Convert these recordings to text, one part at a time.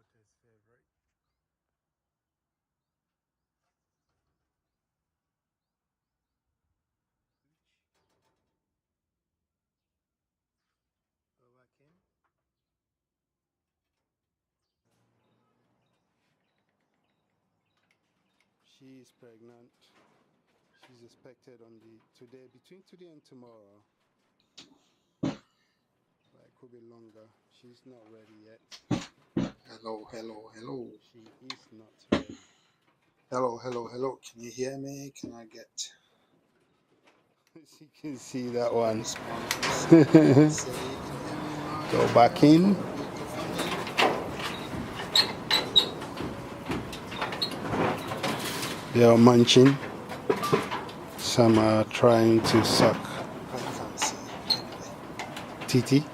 daughter's favorite. Overcame. She is pregnant. She's expected on between today and tomorrow. But it could be longer. She's not ready yet. Hello, hello, hello. She is not ready. Hello, hello, hello. Can you hear me? Can I get She can see that one. response? Go back in. They are munching. Some are trying to suck. I can't see. Anyway. Titi.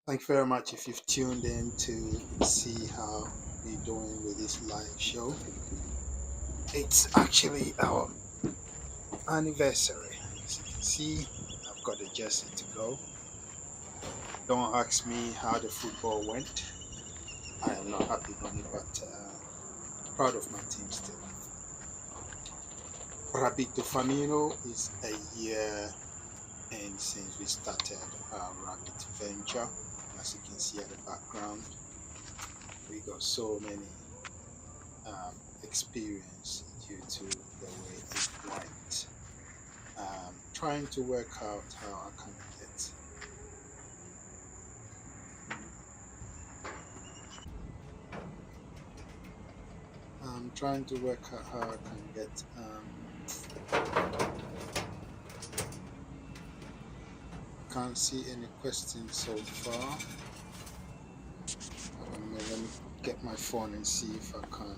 Thank you very much if you've tuned in to see how we're doing with this live show. It's actually our anniversary. As you can see, I've got a jersey to go. Don't ask me how the football went. I am not happy on it, but proud of my team still. Rabito Famino is a year in since we started our rabbit venture. As you can see at the background, we got so many experience due to the way it went. Trying to work out how I can get trying to work out how I can get can't see any questions so far. Let me get my phone and see if I can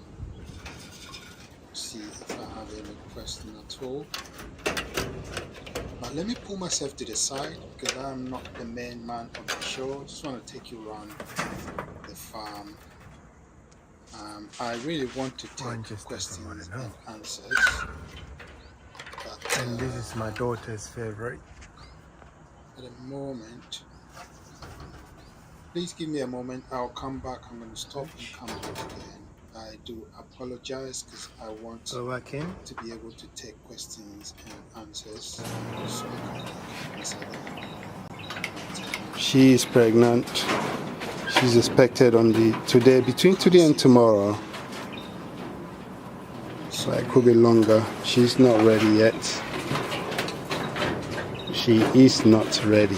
see if I have any question at all. But let me pull myself to the side because I'm not the main man on the show. I just want to take you around the farm. I really want to take questions and answers. But, And this is my daughter's favorite. At the moment, please give me a moment. I'll come back. I'm going to stop and come back again. I do apologize because I want to be able to take questions and answers. So I can answer them. She is pregnant. She's expected on between today and tomorrow. So it could be longer. She's not ready yet. She is not ready.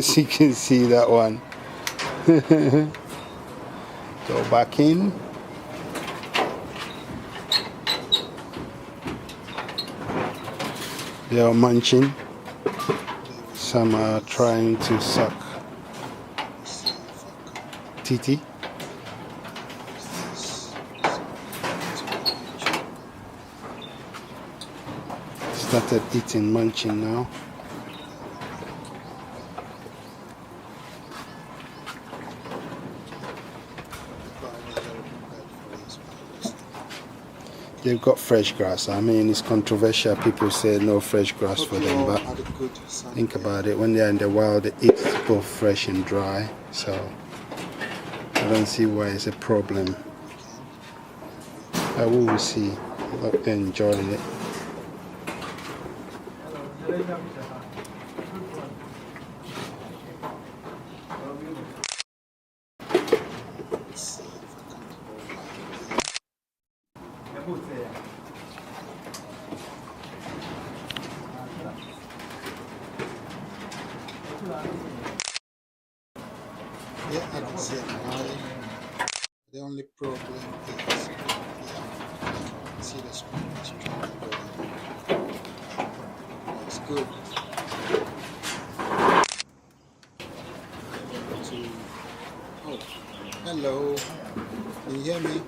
She can see that one. Go back in. They are munching. Some are trying to suck. Titi. Started eating, munching now. They've got fresh grass. I mean, it's controversial. People say no fresh grass for them, but think about it. When they're in the wild, they eat both fresh and dry. So I don't see why it's a problem. I will see. Look, they're enjoying it. Yeah, I don't see any line. The only problem is, see the screen is trying to go. It's good. Oh, hello. Can you hear me?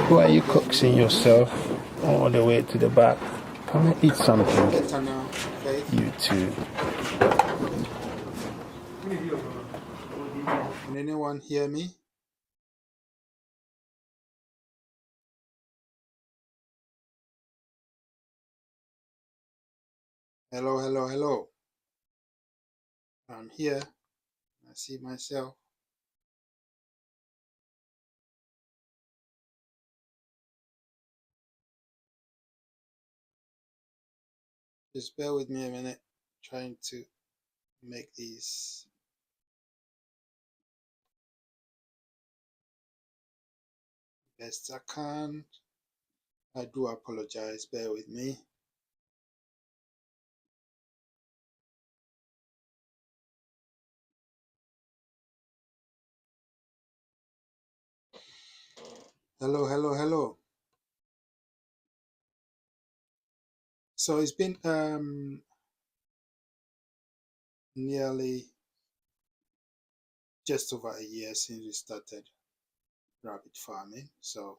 Why are you coaxing yourself all the way to the back? Come and eat something. Better now, okay? You too. Can anyone hear me? Hello, hello, hello. I'm here. I see myself. Just bear with me a minute. Trying to make these best I can. I do apologize. Bear with me. Hello, hello, hello. So it's been nearly just over a year since we started rabbit farming. So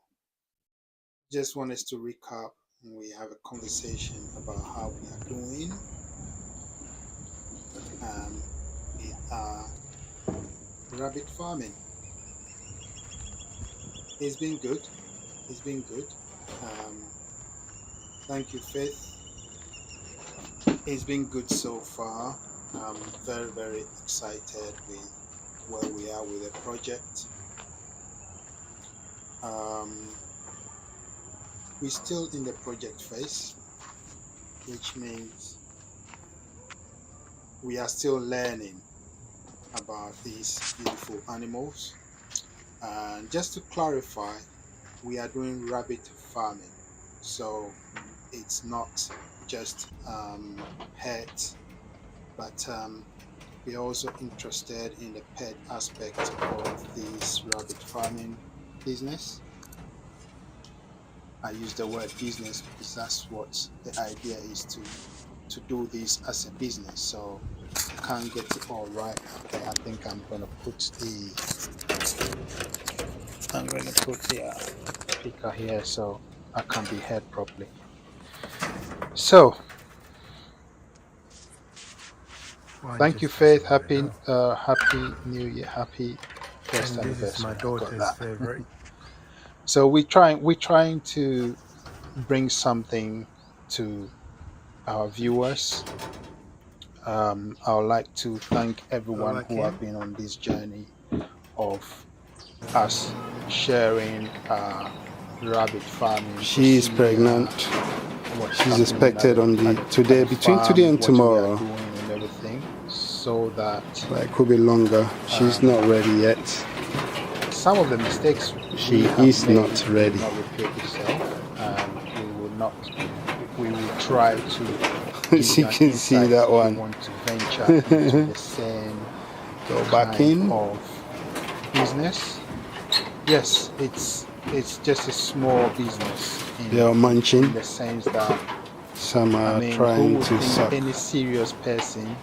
just want us to recap and we have a conversation about how we are doing with rabbit farming. It's been good. It's been good. Thank you, Faith. It's been good so far. I'm very, very excited with where we are with the project. We're still in the project phase, which means we are still learning about these beautiful animals. And just to clarify, we are doing rabbit farming, so it's not just pet, but we're also interested in the pet aspect of this rabbit farming business. I use the word business because that's what the idea is, to do this as a business. So I can't get it all right. Okay, I think I'm gonna put the speaker here so I can be heard properly. So thank you, Faith. Happy New Year. Happy first And this is anniversary. my I got daughter's that. favorite. So we're trying to bring something to our viewers. I would like to thank everyone Like who have him? been on this journey of us sharing rabbit farming. She is pregnant. She's expected on the today, between today and tomorrow. Doing and everything, so that But it could be longer. She's not ready yet. some of the mistakes She is not ready. will not repeat itself, and we will try to As you can see that one. we want to venture into the same Go back in. of business. Yes, it's just a small business They are munching. in the sense that Some are trying to suck. any serious person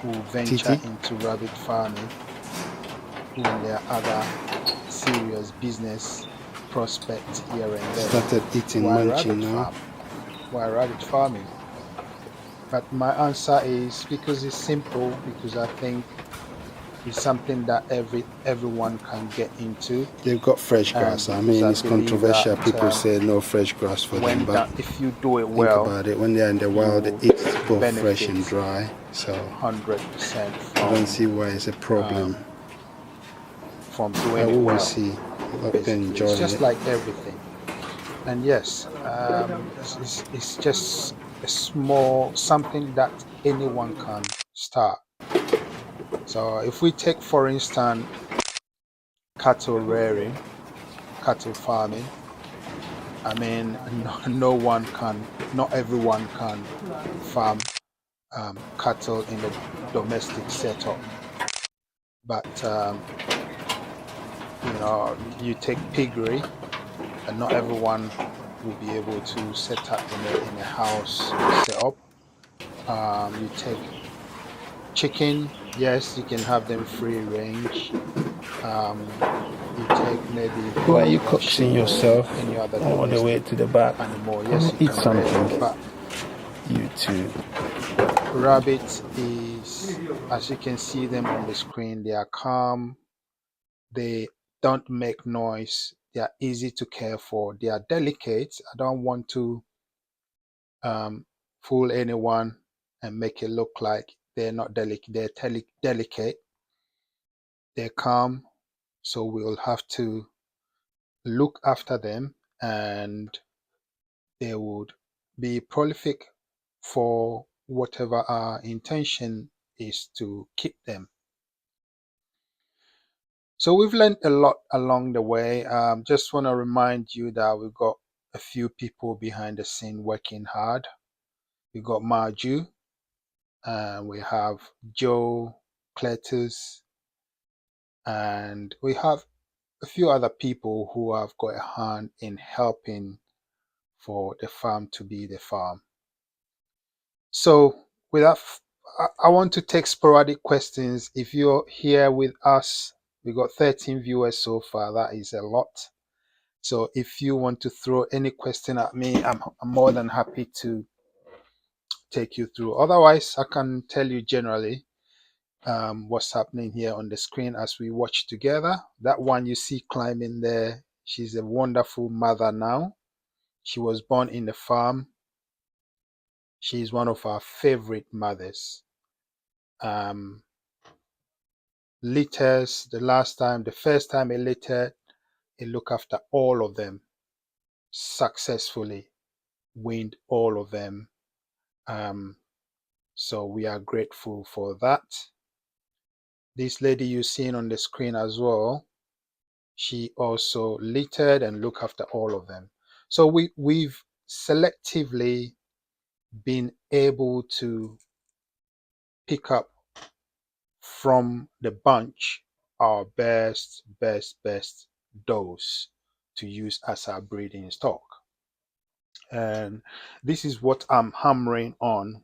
who venture Titi. into rabbit farming when there are other serious business prospects here and there. Started eating, Why munching rabbit now. farm? Why rabbit farming? But my answer is because it's simple, because I think it's something that everyone can get into. They've got fresh grass. I mean, it's controversial. People say no fresh grass for them, but if you do it think well, about it. When they're in the wild, they eat both fresh and dry. So 100% I don't see why it's a problem. From I doing it well. always see they enjoy It's just it. like everything. And yes, it's just a small something that anyone can start. So if we take, for instance, cattle rearing, cattle farming, I mean, not everyone can farm cattle in a domestic setup. But you take piggery, and not everyone will be able to set up in a house setup. You take chicken, yes, you can have them free range. You take maybe Why are you sheep coaxing or yourself any other all the way to the back? animal, yes, you Eat can something. raise, but You too. rabbit is, as you can see them on the screen, they are calm, they don't make noise, they are easy to care for, they are delicate. I don't want to fool anyone. and make it look like they're not delicate. They're delicate. They're calm. So we'll have to look after them, and they would be prolific for whatever our intention is to keep them. So we've learned a lot along the way. Just want to remind you that we've got a few people behind the scene working hard. We got Marju, and we have Joe, Cletus, and we have a few other people who have got a hand in helping for the farm to be the farm. So with that, I want to take sporadic questions. If you're here with us, we got 13 viewers so far. That is a lot. So if you want to throw any question at me, I'm more than happy to take you through. Otherwise, I can tell you generally what's happening here on the screen as we watch together. That one you see climbing there, she's a wonderful mother now. She was born in the farm. She's one of our favorite mothers. Litters, the first time it littered, it looked after all of them successfully, weaned all of them. So we are grateful for that. This lady you're seeing on the screen as well, she also littered and looked after all of them. So we've selectively been able to pick up from the bunch our best does to use as our breeding stock. And this is what I'm hammering on.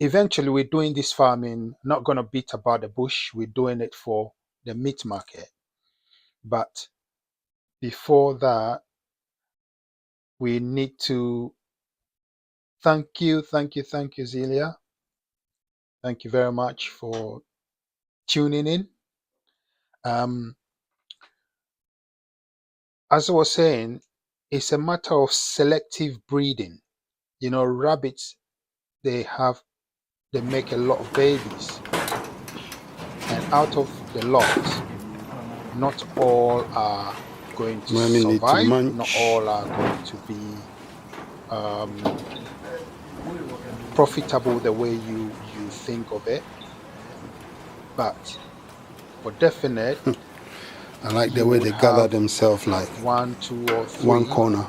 Eventually we're doing this farming, not going to beat about the bush. We're doing it for the meat market. But before that, we need to thank you, Zelia. Thank you very much for tuning in. As I was saying, it's a matter of selective breeding. You know, rabbits, they make a lot of babies, and out of the lot, not all are going to survive. Not all are going to be profitable the way you think of it. But for definite, I like the way they gather themselves like 1, 2, or 3 one corner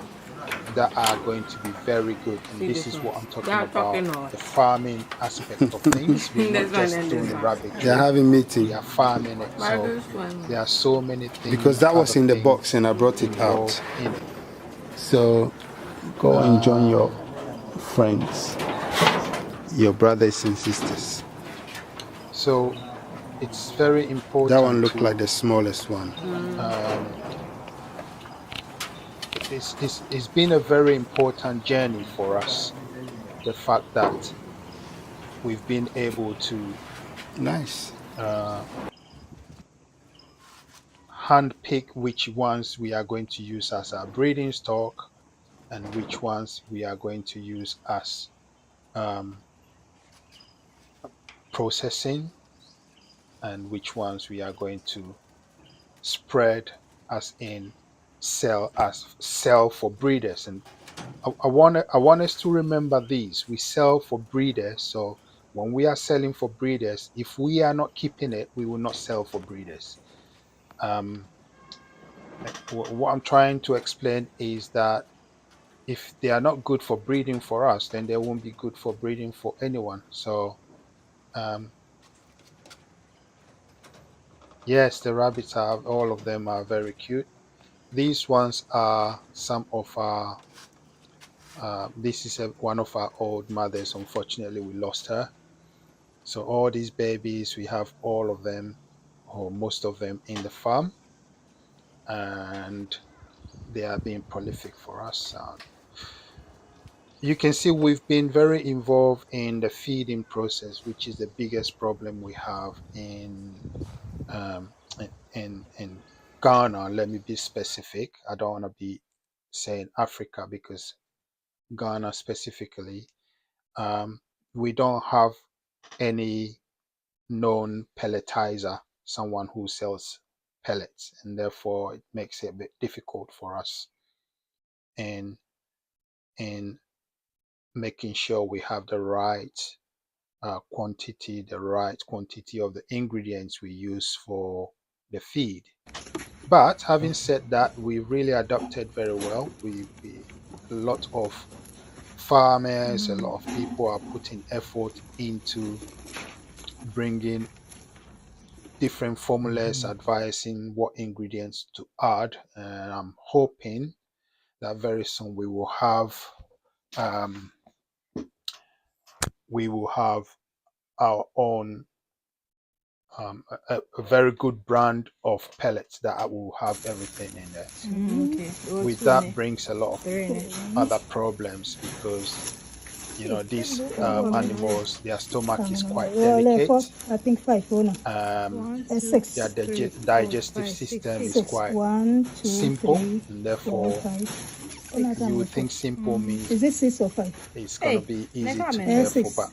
that are going to be very good. And this is what I'm talking about, the farming aspect of things. We're not just doing rabbit. They're having meeting. We are farming it. So there are so many things. Because that was in the box and I brought it out. In it. So go and join your friends, your brothers and sisters. So it's very important. That one looked like the smallest one. It's been a very important journey for us. The fact that we've been able to handpick which ones we are going to use as our breeding stock and which ones we are going to use as processing, and which ones we are going to spread as in sell for breeders. And I want us to remember these. We sell for breeders. So when we are selling for breeders, if we are not keeping it, we will not sell for breeders. What I'm trying to explain is that if they are not good for breeding for us, then they won't be good for breeding for anyone. So yes, the rabbits all of them are very cute. These ones are some of our this is one of our old mothers. Unfortunately, we lost her. So all these babies, we have all of them or most of them in the farm, and they are being prolific for us. You can see we've been very involved in the feeding process, which is the biggest problem we have in Ghana. Let me be specific. I don't want to be saying Africa because Ghana specifically, we don't have any known pelletizer, someone who sells pellets, and therefore it makes it a bit difficult for us in in making sure we have the right right quantity of the ingredients we use for the feed. But having said that, we really adapted very well. We a lot of farmers, a lot of people are putting effort into bringing different formulas, advising what ingredients to add, and I'm hoping that very soon um, we will have our own a very good brand of pellets that will have everything in there. Okay. With that brings a lot of other problems because these animals, their stomach is quite delicate. I think five. Oh no. Six. Their digestive system is Six. quite 1, 2, simple, 3, and 4, therefore 5. you would think simple means Is it 6 or 5? it's going to be easy to Hey, care for, 6. but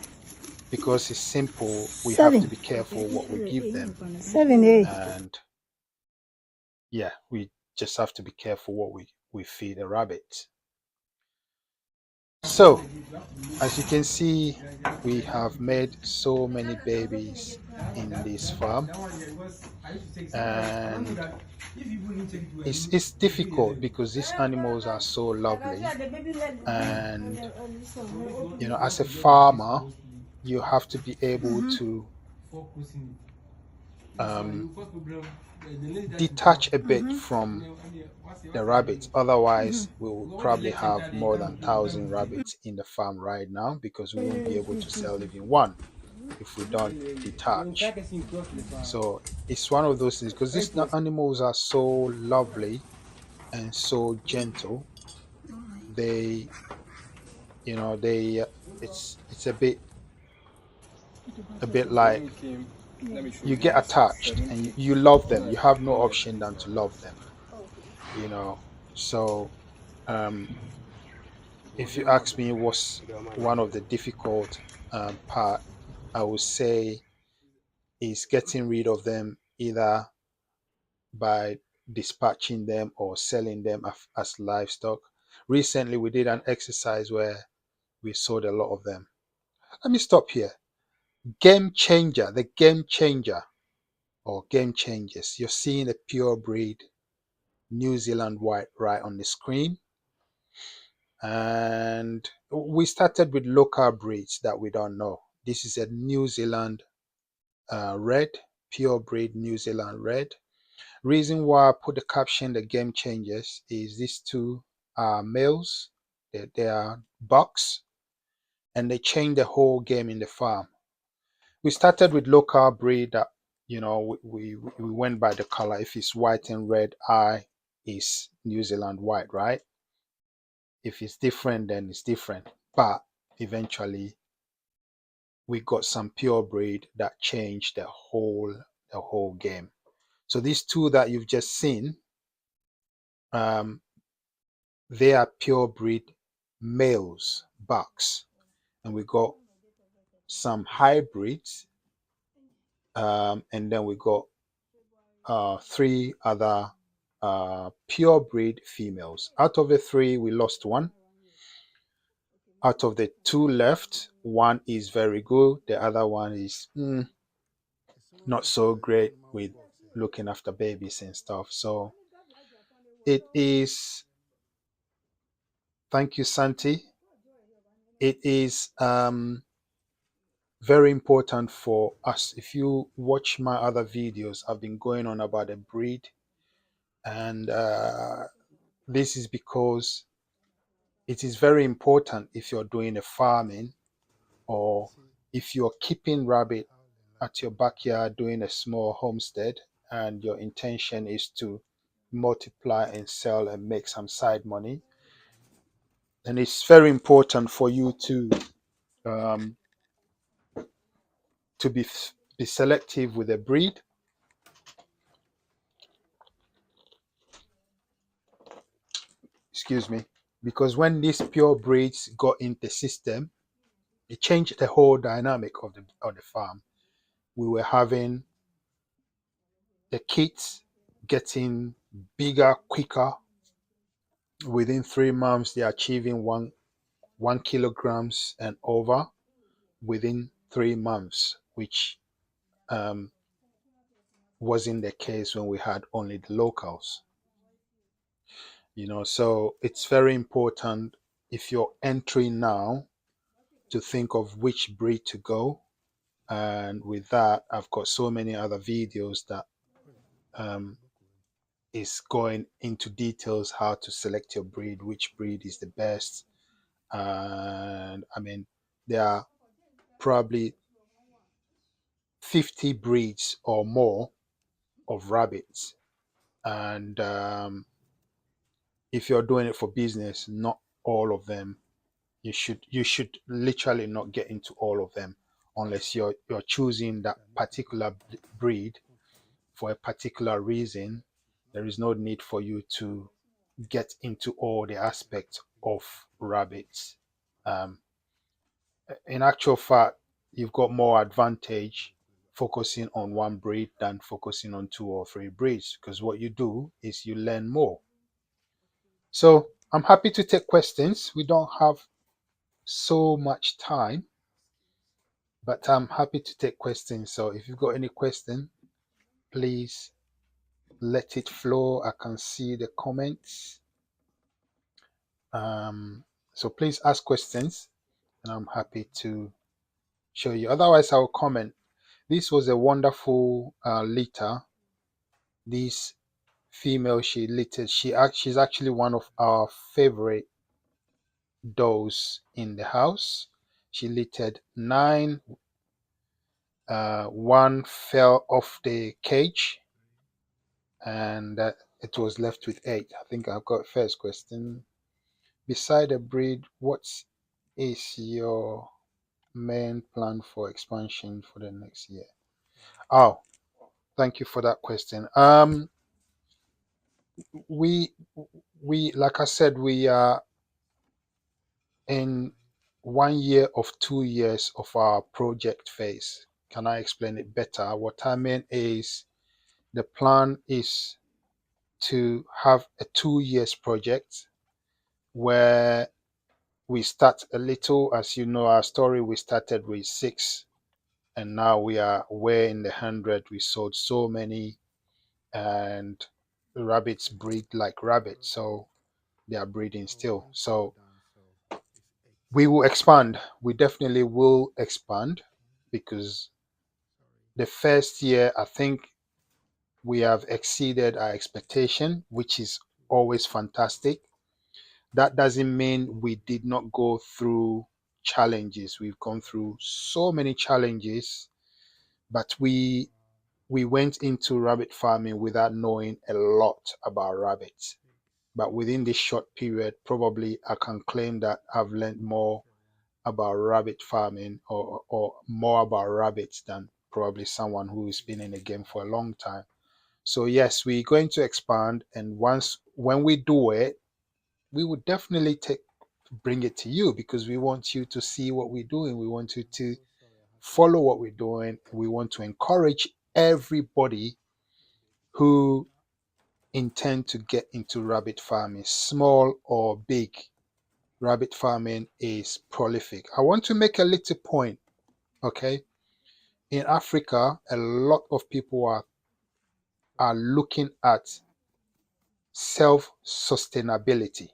because it's simple, we have to be careful what we give them. 7, 8. And yeah, we just have to be careful what we feed a rabbit. So as you can see, we have made so many babies in this farm, and it's difficult because these animals are so lovely, and as a farmer you have to be able to detach a bit from the rabbits. Otherwise we will probably have more than 1,000 rabbits in the farm right now, because we won't be able to sell even one if we don't detach. So it's one of those things, because these animals are so lovely and so gentle. They it's a bit like you get attached and you love them. You have no option than to love them. So if you ask me what's one of the difficult part, I would say is getting rid of them, either by dispatching them or selling them as livestock. Recently we did an exercise where we sold a lot of them. Let me stop here. Game changer, the game changer or game changers. You're seeing a pure breed New Zealand white right on the screen. And we started with local breeds that we don't know. This is a New Zealand red, pure breed New Zealand red. Reason why I put the caption the game changers is these two are males. They are bucks, and they change the whole game in the farm. We started with local breed that we went by the color. If it's white and red, I is New Zealand white, right? If it's different, then it's different. But eventually we got some pure breed that changed the whole game. So these two that you've just seen, they are pure breed males, bucks, and we got some hybrids, and then we got three other pure breed females. Out of the three, we lost one. Out of the two left, one is very good. The other one is not so great with looking after babies and stuff. So it is, thank you, Santi. It is very important for us. If you watch my other videos, I've been going on about a breed, and this is because it is very important if you're doing a farming, or if you're keeping rabbit at your backyard doing a small homestead, and your intention is to multiply and sell and make some side money, then it's very important for you um, to be selective with a breed. Excuse me. Because when these pure breeds got in the system, It changed the whole dynamic of the farm. We were having the kids getting bigger quicker. Within 3 months, they're achieving one kilograms and over within 3 months, which um, wasn't the case when we had only the locals. So it's very important if you're entering now to think of which breed to go. And with that, I've got so many other videos that um, is going into details how to select your breed, which breed is the best. And I mean, there are probably 50 breeds or more of rabbits. And if you're doing it for business, not all of them. You should literally not get into all of them unless you're choosing that particular breed for a particular reason. There is no need for you to get into all the aspects of rabbits. Um, in actual fact, you've got more advantage focusing on one breed than focusing on two or three breeds, because what you do is you learn more. So I'm happy to take questions. We don't have so much time, but I'm happy to take questions. So if you've got any question, please let it flow. I can see the comments. So please ask questions and I'm happy to show you. Otherwise, I'll comment. This was a wonderful litter. This female, she littered. She's actually one of our favorite does in the house. She littered 9. One fell off the cage, and it was left with 8. I think I've got first question. Beside the breed, what is your main plan for expansion for the next year? Oh, thank you for that question. We like I said, we are in 1 year of 2 years of our project phase. Can I explain it better? What I mean is the plan is to have a 2 years project where we start a little. As you know, our story, we started with 6 and now we are way in the 100. We sold so many, and rabbits breed like rabbits, so they are breeding still. So we will expand. We definitely will expand, because the first year, I think we have exceeded our expectation, which is always fantastic. That doesn't mean we did not go through challenges. We've gone through so many challenges, but we went into rabbit farming without knowing a lot about rabbits. But within this short period, probably I can claim that I've learned more about rabbit farming, or more about rabbits than probably someone who's been in the game for a long time. So yes, we're going to expand, and when we do it, we would definitely bring it to you, because we want you to see what we're doing. We want you to follow what we're doing. We want to encourage everybody who intend to get into rabbit farming, small or big. Rabbit farming is prolific. I want to make a little point, okay? In Africa, a lot of people are looking at self-sustainability.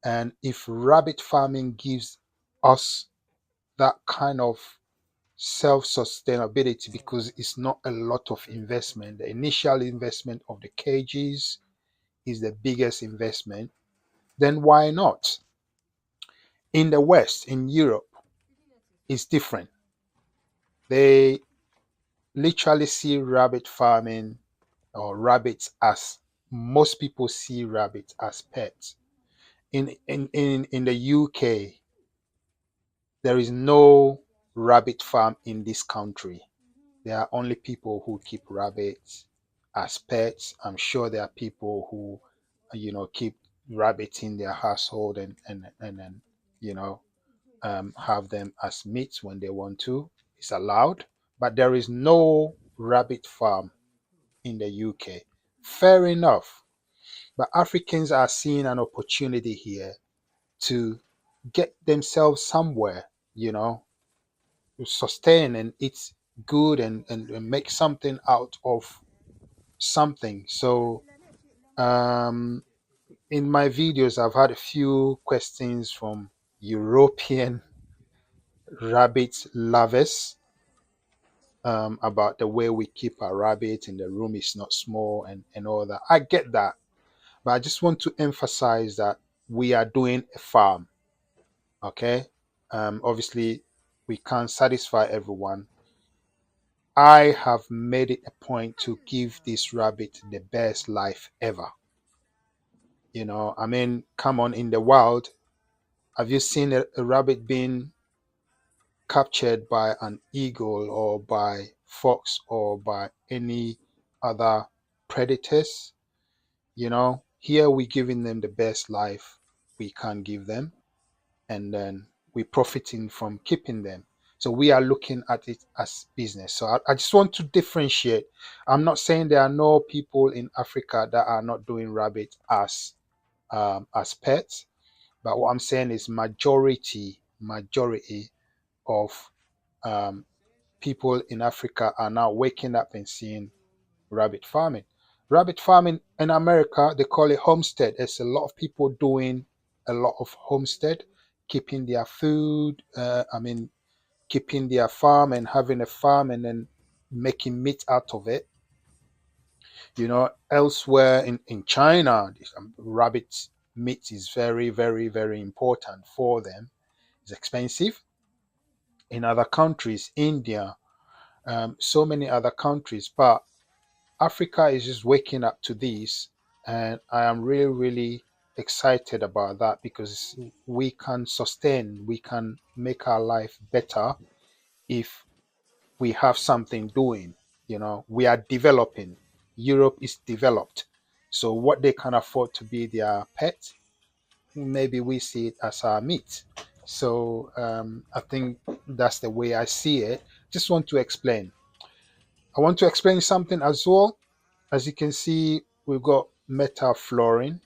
And if rabbit farming gives us that kind of self-sustainability, because it's not a lot of investment. The initial investment of the cages is the biggest investment. Then why not? In the West, in Europe, it's different. They literally see rabbit farming or rabbits as, most people see rabbits as pets. In the UK, there is no rabbit farm in this country. There are only people who keep rabbits as pets. I'm sure there are people who, keep rabbits in their household and you know, have them as meat when they want to. It's allowed, but there is no rabbit farm in the UK. Fair enough. But Africans are seeing an opportunity here to get themselves somewhere, you know, to sustain and eat good and make something out of something. So in my videos, I've had a few questions from European rabbit lovers about the way we keep our rabbit and the room is not small and all that. I get that, but I just want to emphasize that we are doing a farm, okay? Obviously, we can't satisfy everyone. I have made it a point to give this rabbit the best life ever. You know, I mean, come on, in the wild, have you seen a rabbit being captured by an eagle or by fox or by any other predators? You know, here we're giving them the best life we can give them, and then we're profiting from keeping them. So we are looking at it as business. So I just want to differentiate. I'm not saying there are no people in Africa that are not doing rabbit as pets, but what I'm saying is majority of um, people in Africa are now waking up and seeing rabbit farming. Rabbit farming in America, they call it homestead. There's a lot of people doing a lot of homestead, keeping their food, keeping their farm and having a farm and then making meat out of it. You know, elsewhere in China, rabbit meat is very, very, very important for them. It's expensive. In other countries, India, so many other countries, but Africa is just waking up to this, and I am really, really excited about that because we can sustain, we can make our life better if we have something doing. You know, we are developing. Europe is developed. So what they can afford to be their pet, maybe we see it as our meat. So I think that's the way I see it. Just want to explain. I want to explain something as well. As you can see, we've got metal flooring.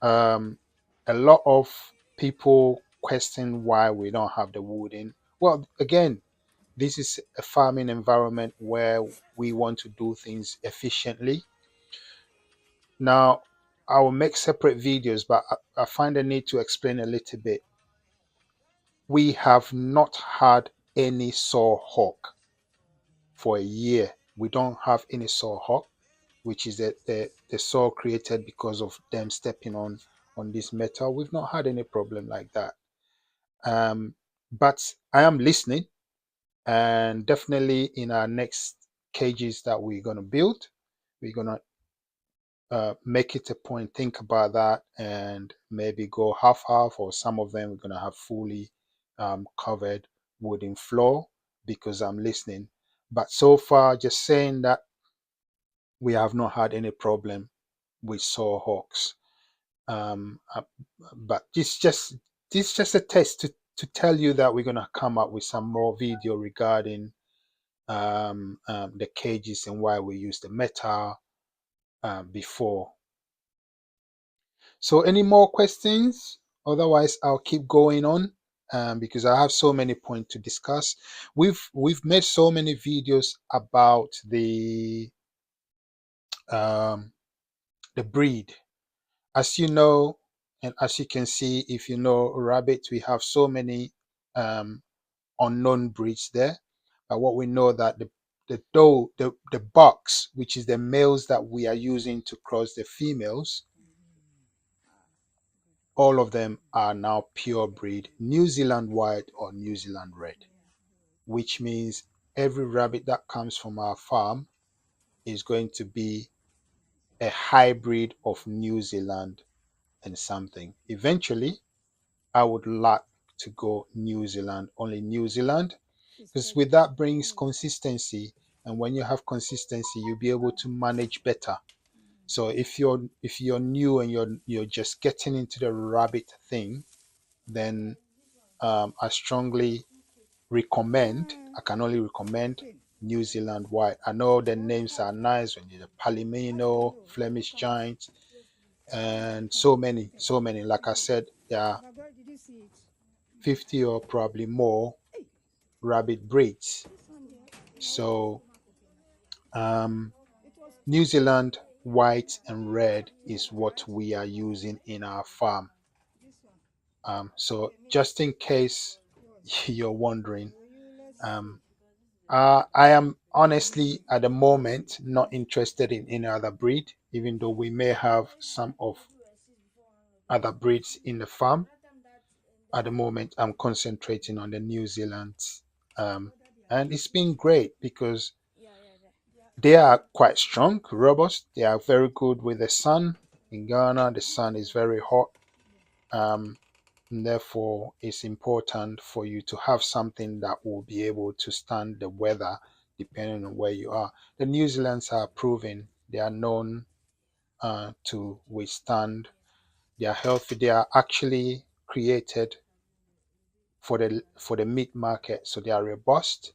Um, a lot of people question why we don't have the wooden. Well, again, this is a farming environment where we want to do things efficiently. Now, I will make separate videos, but I find the need to explain a little bit. We have not had any saw hawk for a year. We don't have any saw hawk, which is the saw created because of them stepping on this metal. We've not had any problem like that. But I am listening, and definitely in our next cages that we're going to build, we're going to make it a point, think about that, and maybe go half or some of them we're going to have fully covered wooden floor because I'm listening. But so far, just saying that we have not had any problem with saw hawks. Um, uh, but this just a test to tell you that we're gonna come up with some more video regarding the cages and why we use the metal before. So any more questions? Otherwise, I'll keep going on because I have so many points to discuss. We've made so many videos about um, the breed. As you know, and as you can see, if you know rabbit, we have so many um, unknown breeds there. But what we know that the bucks, which is the males that we are using to cross the females, all of them are now pure breed New Zealand white or New Zealand red, which means every rabbit that comes from our farm is going to be a hybrid of New Zealand and something. Eventually, I would like to go New Zealand, only New Zealand, because with that brings consistency. And when you have consistency, you'll be able to manage better. So if you're new and you're just getting into the rabbit thing, then I strongly recommend, I can only recommend New Zealand white. I know the names are nice when you're the Palomino, Flemish Giant, and so many. Like I said, there are 50 or probably more rabbit breeds. So New Zealand white and red is what we are using in our farm. So just in case you're wondering, um, I am honestly at the moment not interested in any other breed, even though we may have some of other breeds in the farm. At the moment, I'm concentrating on the New Zealand, and it's been great because they are quite strong, robust. They are very good with the sun. In Ghana, the sun is very hot. Um, and therefore, it's important for you to have something that will be able to stand the weather depending on where you are. The New Zealanders are proven they are known to withstand. They are healthy. They are actually created for the meat market, so they are robust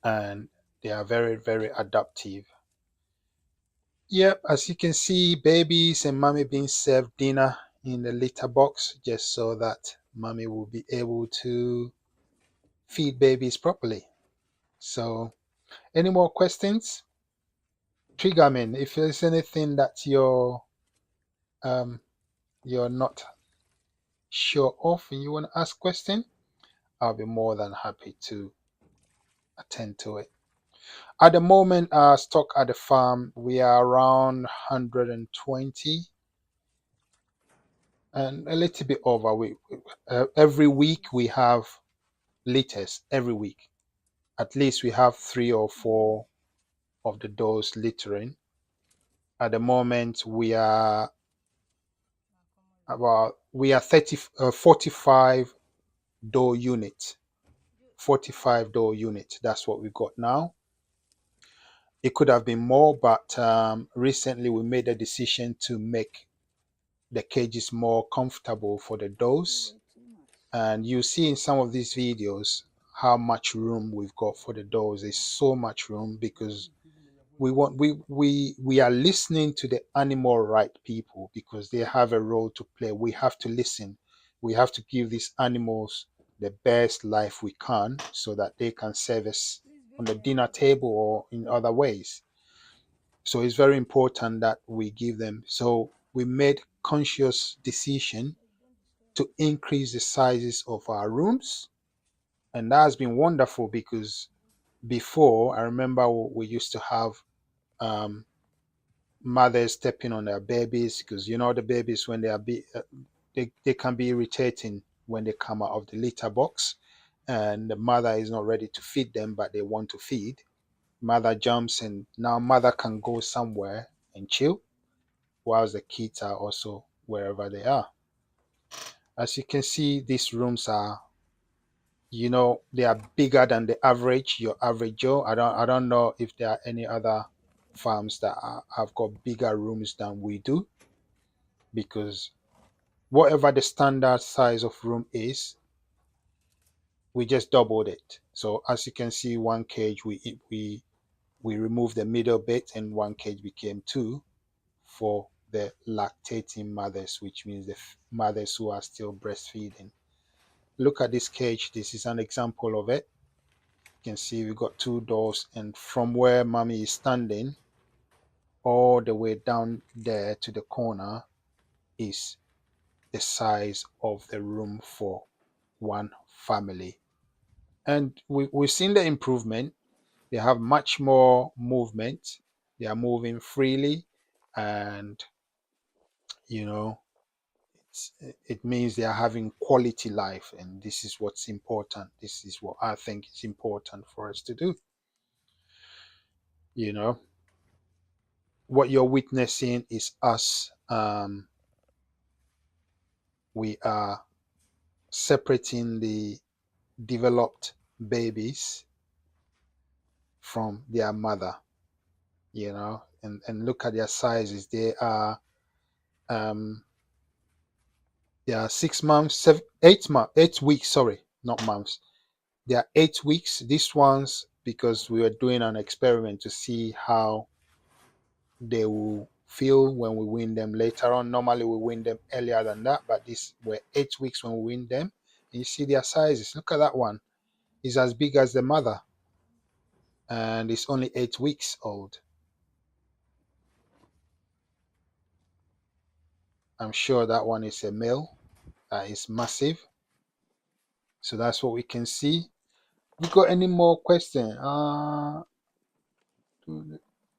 and they are very very adaptive. Yep, as you can see, babies and mommy being served dinner in the litter box just so that mommy will be able to feed babies properly. So, any more questions? Triggerman, if there's anything that um you're not sure of and you want to ask question, I'll be more than happy to attend to it. At the moment, our stock at the farm, we are around 120 and a little bit over. Every week we have litters. Every week, at least we have 3 or 4 of the does littering. At the moment, we are 45 door units. 45 door units. That's what we got now. It could have been more, but recently we made a decision to make the cages more comfortable for the doors. And you see in some of these videos how much room we've got for the doors. There's so much room because we are listening to the animal right people because they have a role to play. We have to listen. We have to give these animals the best life we can so that they can serve us on the dinner table or in other ways. So it's very important that we give them. So we made conscious decision to increase the sizes of our rooms, and that has been wonderful because before I remember we used to have um, mothers stepping on their babies because the babies when they can be irritating when they come out of the litter box and the mother is not ready to feed them but they want to feed. Mother jumps and now mother can go somewhere and chill whilst the kids are also wherever they are. As you can see, these rooms are, they are bigger than the average, your average Joe. I don't know if there are any other farms that have got bigger rooms than we do, because whatever the standard size of room is, we just doubled it. So as you can see, one cage we removed the middle bit and one cage became two for the lactating mothers, which means the mothers who are still breastfeeding. Look at this cage. This is an example of it. You can see we got two doors, and from where mommy is standing all the way down there to the corner is the size of the room for one family. And we've seen the improvement. They have much more movement. They are moving freely, and you know it's, it means they are having quality life, and this is what's important. This is what I think is important for us to do. you know what you're witnessing is us, we are separating the developed babies from their mother, and look at their sizes. They are um They are 6 months, 8 weeks, sorry, not months. They are 8 weeks. These ones, because we were doing an experiment to see how they will feel when we win them later on. Normally we win them earlier than that, but these were 8 weeks when we win them. And you see their sizes. Look at that one. It's as big as the mother, and it's only 8 weeks old. I'm sure that one is a male. That is massive. So that's what we can see. You got any more question?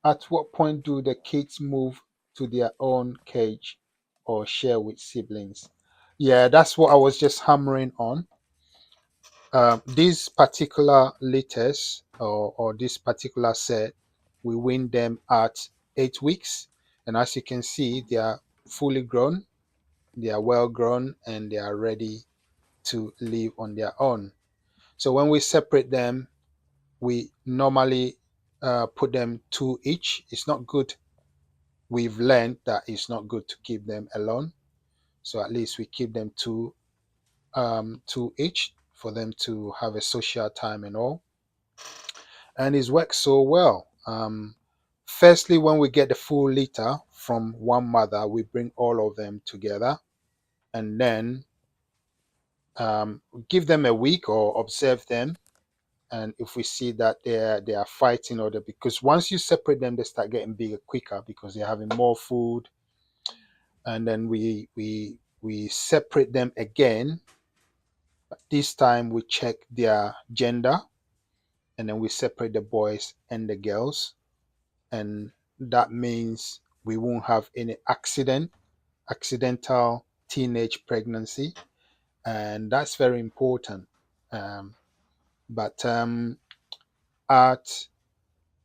At what point do the kids move to their own cage or share with siblings? Yeah, that's what I was just hammering on. These particular litters or this particular set, we win them at 8 weeks. And as you can see, they are fully grown, they are well grown, and they are ready to live on their own. So when we separate them, we normally put them two each. It's not good. We've learned that it's not good to keep them alone. So at least we keep them two each for them to have a social time and all. And it's worked so well. Firstly, when we get the full litter from one mother, we bring all of them together and then give them a week or observe them. And if we see that they are fighting, or because once you separate them, they start getting bigger quicker because they're having more food. And then we separate them again. This time we check their gender, and then we separate the boys and the girls. And that means we won't have any accidental teenage pregnancy, and that's very important. But at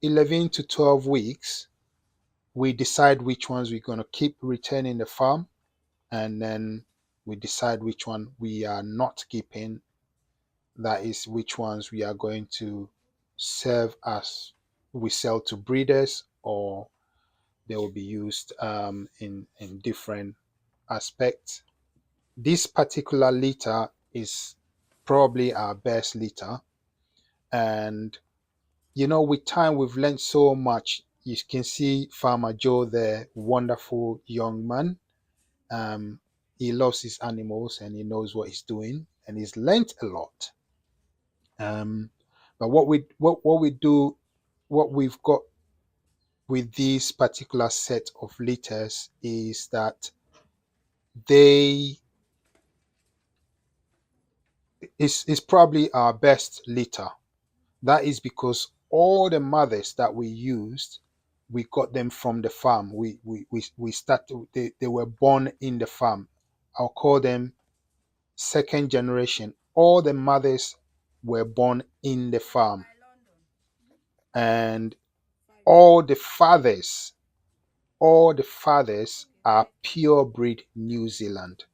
11 to 12 weeks, we decide which ones we're going to keep returning the farm, and then we decide which one we are not keeping. That is which ones we are going to serve as we sell to breeders, or they will be used in different aspects. This particular litter is probably our best litter, and with time we've learned so much. You can see Farmer Joe there, wonderful young man. um, he loves his animals and he knows what he's doing, and he's learned a lot. um, but what we do, what we've got with this particular set of litters is that they is probably our best litter. That is because all the mothers that we used, we got them from the farm. We started, they were born in the farm. I'll call them second generation. All the mothers were born in the farm, and all the fathers, all the fathers are pure breed New Zealand.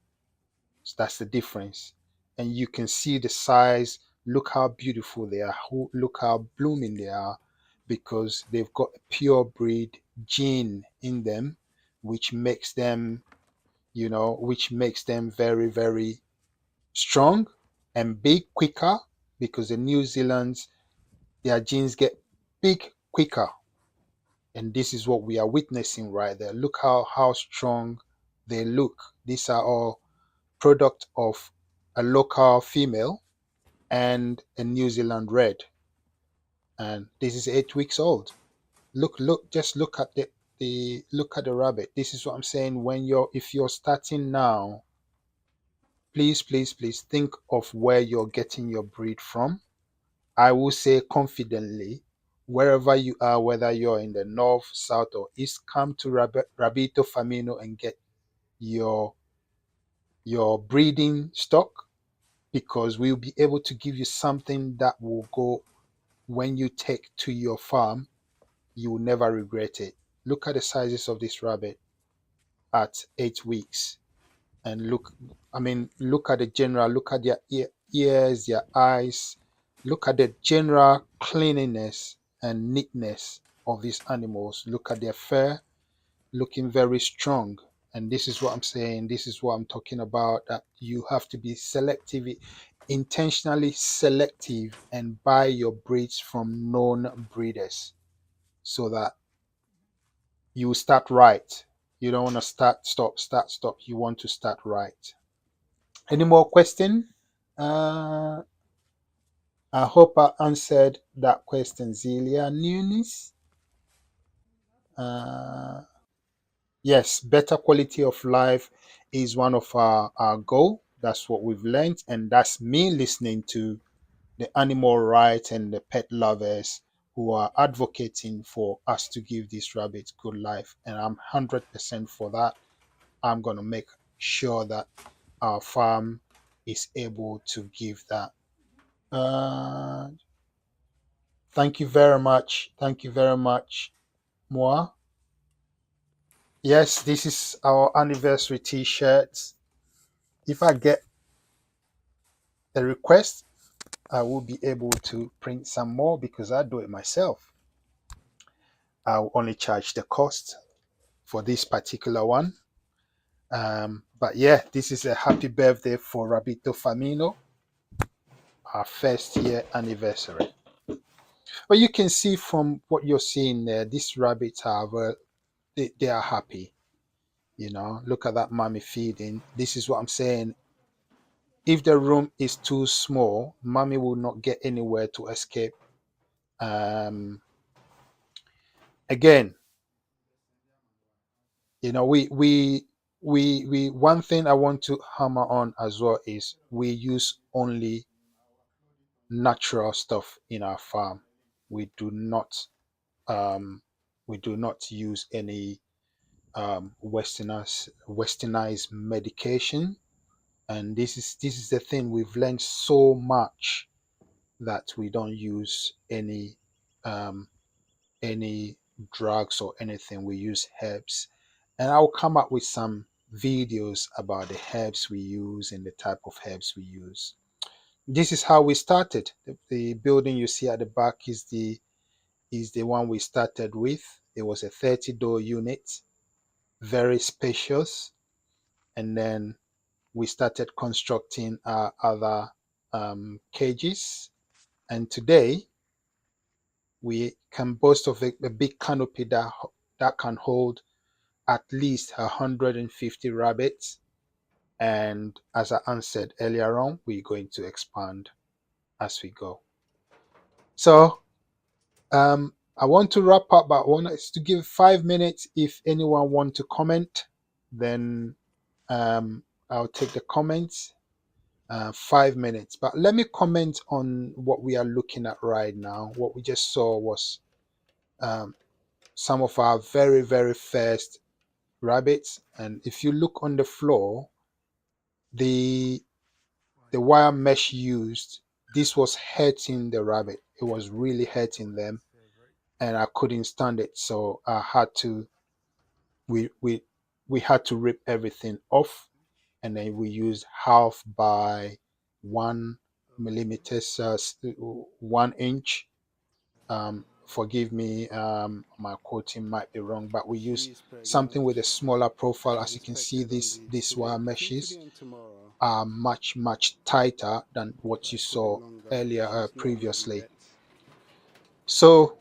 So that's the difference. And you can see the size. Look how beautiful they are. Look how blooming they are, because they've got a pure breed gene in them, which makes them, which makes them very, very strong and big quicker, because the New Zealand's, their genes get big quicker. And this is what we are witnessing right there. Look how strong they look. These are all product of a local female and a New Zealand red. And this is 8 weeks old. Just look at the rabbit. This is what I'm saying. If you're starting now, please, please, please think of where you're getting your breed from. I will say confidently, wherever you are, whether you're in the north, south, or east, come to Rabito Famino and get your breeding stock, because we'll be able to give you something that will go, when you take to your farm, you will never regret it. Look at the sizes of this rabbit at 8 weeks. And look at the general, look at their ears, their eyes, look at the general cleanliness and neatness of these animals. Look at their fur, looking very strong. And this is what I'm saying. This is what I'm talking about. That you have to be selective, intentionally selective, and buy your breeds from known breeders so that you start right. You don't want to start, stop. You want to start right. Any more question? Uh, I hope I answered that question, Zelia Nunes. Uh, yes, better quality of life is one of our goal. That's what we've learned, and that's me listening to the animal rights and the pet lovers who are advocating for us to give these rabbits good life. And I'm 100% for that. I'm going to make sure that our farm is able to give that. Uh, Thank you very much. Thank you very much, Moa. Yes, this is our anniversary t-shirts. If I get a request, I will be able to print some more because I do it myself. I'll only charge the cost for this particular one. But yeah, this is a happy birthday for Rabito Famino, our first year anniversary. But you can see from what you're seeing there, these rabbits are they are happy. You know, look at that mommy feeding. This is what I'm saying. If the room is too small, mommy will not get anywhere to escape. Um, Again, you know, we one thing I want to hammer on as well is we use only natural stuff in our farm. We do not um, we do not use any westernized medication. And this is the thing we've learned so much that we don't use um, any drugs or anything. We use herbs, and I'll come up with some videos about the herbs we use and the type of herbs we use. This is how we started. The building you see at the back is the one we started with. It was a 30-door unit, very spacious, and then we started constructing our other cages. And today we can boast of a big canopy that can hold at least 150 rabbits. And as I answered earlier on, we're going to expand as we go. So I want to wrap up, but I want us to give 5 minutes. If anyone want to comment, then I'll take the comments. 5 minutes. But let me comment on what we are looking at right now. What we just saw was um, some of our very, very first rabbits. And if you look on the floor, the wire mesh used, this was hurting the rabbit. It was really hurting them, and I couldn't stand it. So I had to we had to rip everything off, and then we used 1/2 millimeters, 1 inch. Forgive me, my quoting might be wrong, but we use something with a smaller profile. As you can see, these wire meshes are much tighter than what you saw earlier previously. So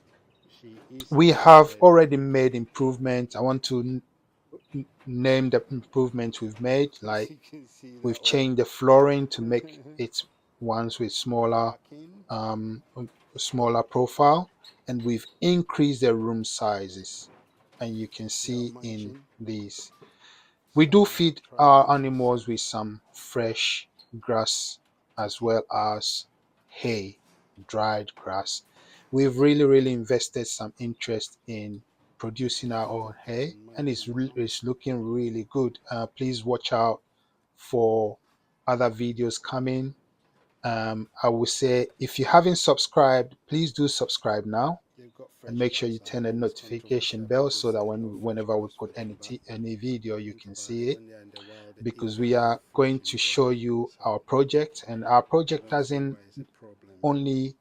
we have already made improvements. I want to name the improvements we've made, like we've changed the flooring to make it ones with um, smaller profile, and we've increased the room sizes. And you can see in these, we do feed our animals with some fresh grass as well as hay, dried grass. We've really invested some interest in producing our own hay, and it's looking really good. Please watch out for other videos coming. I would say if you haven't subscribed, please do subscribe now, and make sure you turn the notification bell so that whenever we put any video, you can see it, because we are going to show you our project. And our project doesn't only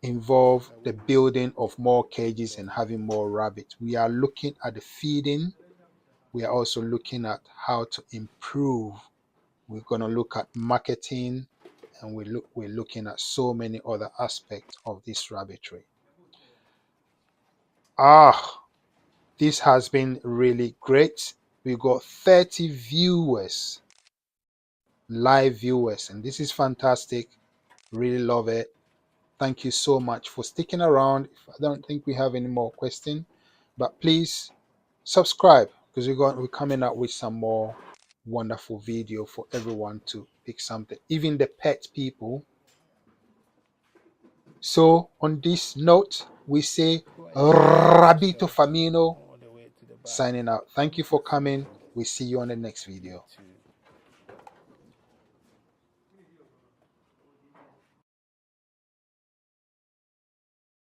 involve the building of more cages and having more rabbits. We are looking at the feeding We are also looking at how to improve. We're going to look at marketing, and we're looking at so many other aspects of this rabbitry. This has been really great. We got 30 viewers, live viewers, and this is fantastic. Really love it. Thank you so much for sticking around. I don't think we have any more questions, but please subscribe, because we're coming out with some more wonderful video for everyone to pick something, even the pet people. So on this note, we say Rabito Famino, signing out. Thank you for coming. We see you on the next video.